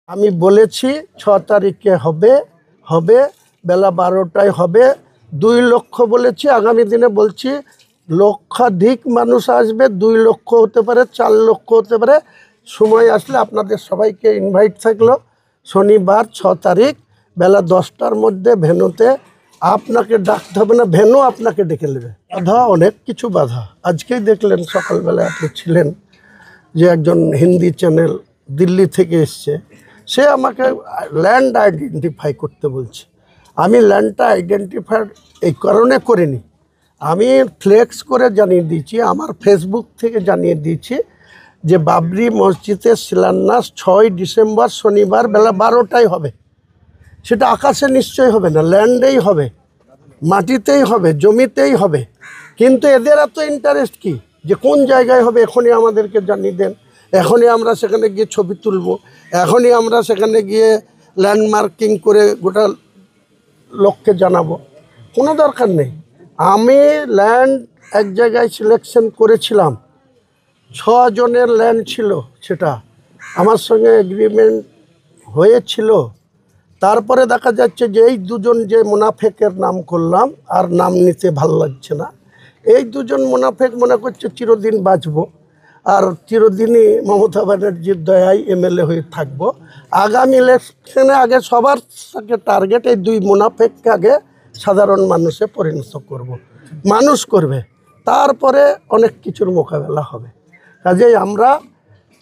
আমি বলেছি 6 তারিখে হবে হবে বেলা 12টায় হবে। 2 লক্ষ বলেছি, আগামী দিনে বলছি লক্ষাধিক মানুষ আসবে, 2 লক্ষ হতে পারে, 4 লক্ষ হতে পারে। সময় আসলে আপনাদের সবাইকে ইনভাইট থাকলো। শনিবার 6 তারিখ বেলা 10টার মধ্যে ভেন্যুতে আপনাকে ডাকতে হবে না, ভেন্যু আপনাকে ডেকে নেবে। বাধা, অনেক কিছু বাধা। আজকেই দেখলেন সকালবেলায় আপনি ছিলেন যে একজন হিন্দি চ্যানেল দিল্লি থেকে এসছে, সে আমাকে ল্যান্ড আইডেন্টিফাই করতে বলছে। আমি ল্যান্ডটা আইডেন্টিফাই এই কারণে করিনি, আমি ফ্লেক্স করে জানিয়ে দিয়েছি, আমার ফেসবুক থেকে জানিয়ে দিয়েছি যে বাবরি মসজিদের শিলান্যাস 6 ডিসেম্বর শনিবার বেলা 12টায় হবে। সেটা আকাশে নিশ্চয়ই হবে না, ল্যান্ডেই হবে, মাটিতেই হবে, জমিতেই হবে। কিন্তু এদের এত ইন্টারেস্ট কি যে কোন জায়গায় হবে এখনই আমাদেরকে জানিয়ে দেন, এখনই আমরা সেখানে গিয়ে ছবি তুলব, এখনই আমরা সেখানে গিয়ে ল্যান্ডমার্কিং করে গোটা লোককে জানাবো। কোনো দরকার নেই। আমি ল্যান্ড এক জায়গায় সিলেকশন করেছিলাম, 6 জনের ল্যান্ড ছিল, সেটা আমার সঙ্গে এগ্রিমেন্ট হয়েছিল। তারপরে দেখা যাচ্ছে যে এই দুজন যে মুনাফেকের নাম করলাম, আর নাম নিতে ভাল লাগছে না, এই দুজন মুনাফেক মনে করছে চিরদিন বাঁচবো আর চিরদিনই মমতা ব্যানার্জির দয়ায় এমএলএ হয়ে থাকবো। আগামী ইলেকশনে আগে সবার সাথে টার্গেট এই 2 মুনাফেককে আগে সাধারণ মানুষে পরিণত করব, মানুষ করবে, তারপরে অনেক কিছুর মোকাবেলা হবে। কাজেই আমরা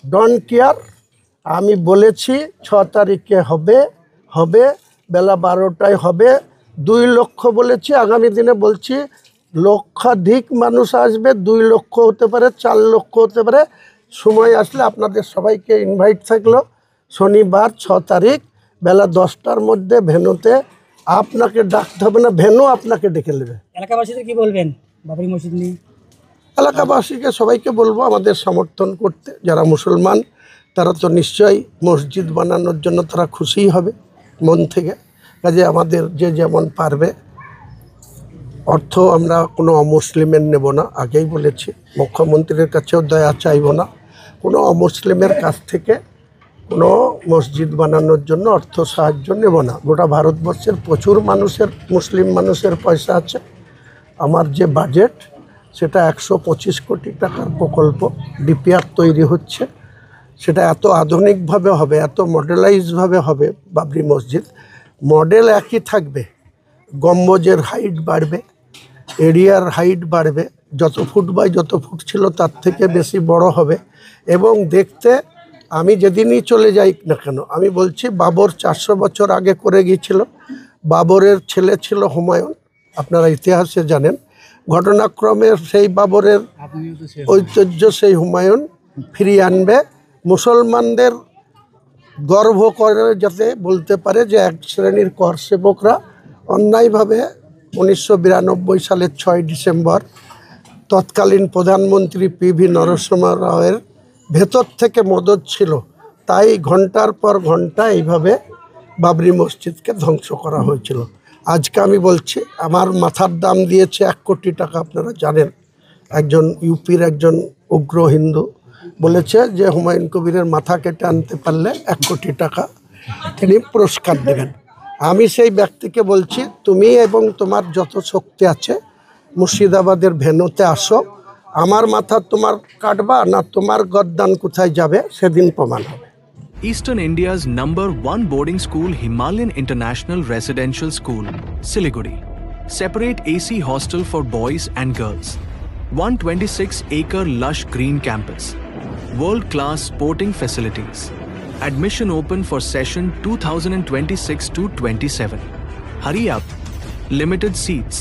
ডোন্ট কেয়ার। আমি বলেছি 6 তারিখে হবে হবে বেলা 12টায় হবে। 2 লক্ষ বলেছি, আগামী দিনে বলছি লক্ষাধিক মানুষ আসবে, 2 লক্ষ হতে পারে, 4 লক্ষ হতে পারে। সময় আসলে আপনাদের সবাইকে ইনভাইট থাকলো। শনিবার 6 তারিখ বেলা 10টার মধ্যে ভেন্যুতে আপনাকে ডাকতে হবে না, ভেন্যু আপনাকে ডেকে নেবে। এলাকাবাসীদের কি বলবেন বাবরি মসজিদ নিয়ে? এলাকাবাসীকে সবাইকে বলবো আমাদের সমর্থন করতে। যারা মুসলমান তারা তো নিশ্চয়ই মসজিদ বানানোর জন্য তারা খুশিই হবে মন থেকে। কাজে আমাদের যে যেমন পারবে, অর্থ আমরা কোনো অমুসলিমের নেব না, আগেই বলেছি। মুখ্যমন্ত্রীর কাছেও দয়া চাইব না, কোনো অমুসলিমের কাছ থেকে কোনো মসজিদ বানানোর জন্য অর্থ সাহায্য নেব না। গোটা ভারতবর্ষের প্রচুর মানুষের, মুসলিম মানুষের পয়সা আছে। আমার যে বাজেট সেটা 125 কোটি টাকার প্রকল্প, ডিপিআর তৈরি হচ্ছে। সেটা এত আধুনিকভাবে হবে, এত মডেলাইজভাবে হবে বাবরি মসজিদ। মডেল একই থাকবে, গম্বুজের হাইট বাড়বে, এরিয়ার হাইট বাড়বে, যত ফুট বাই যত ফুট ছিল তার থেকে বেশি বড় হবে। এবং দেখতে আমি যেদিনই চলে যাই না কেন, আমি বলছি বাবর 400 বছর আগে করে গিয়েছিল। বাবরের ছেলে ছিল হুমায়ুন, আপনারা ইতিহাসে জানেন। ঘটনাক্রমে সেই বাবরের ঐতিহ্য সেই হুমায়ুন ফিরিয়ে আনবে। মুসলমানদের গর্ব করে যাতে বলতে পারে যে এক শ্রেণীর কর সেবকরা অন্যায়ভাবে 1992 সালের 6 ডিসেম্বর তৎকালীন প্রধানমন্ত্রী পিভি নরসিংহ রাওয়ের ভেতর থেকে মদত ছিল, তাই ঘন্টার পর ঘন্টা এইভাবে বাবরি মসজিদকে ধ্বংস করা হয়েছিল। আজকে আমি বলছি আমার মাথার দাম দিয়েছে 1 কোটি টাকা। আপনারা জানেন একজন ইউপির একজন উগ্র হিন্দু বলেছে যে হুমায়ুন কবিরের মাথা কেটে আনতে পারলে 1 কোটি টাকা তিনি পুরস্কার দেবেন। আমি সেই ব্যক্তিকে বলছি তুমি এবং তোমার যত শক্তি আছে মুর্শিদাবাদের ভেন্যুতে আসো, আমার মাথা তোমার কাটবা না তোমার গদ্দান কোথায় যাবে সেদিন প্রমাণ হবে। Eastern India's #1 boarding school, Himalayan International Residential School, Siliguri. Separate AC hostel for boys and girls. 126-acre lush green campus. World-class sporting facilities. Admission open for session 2026 to 27. Hurry up. Limited seats.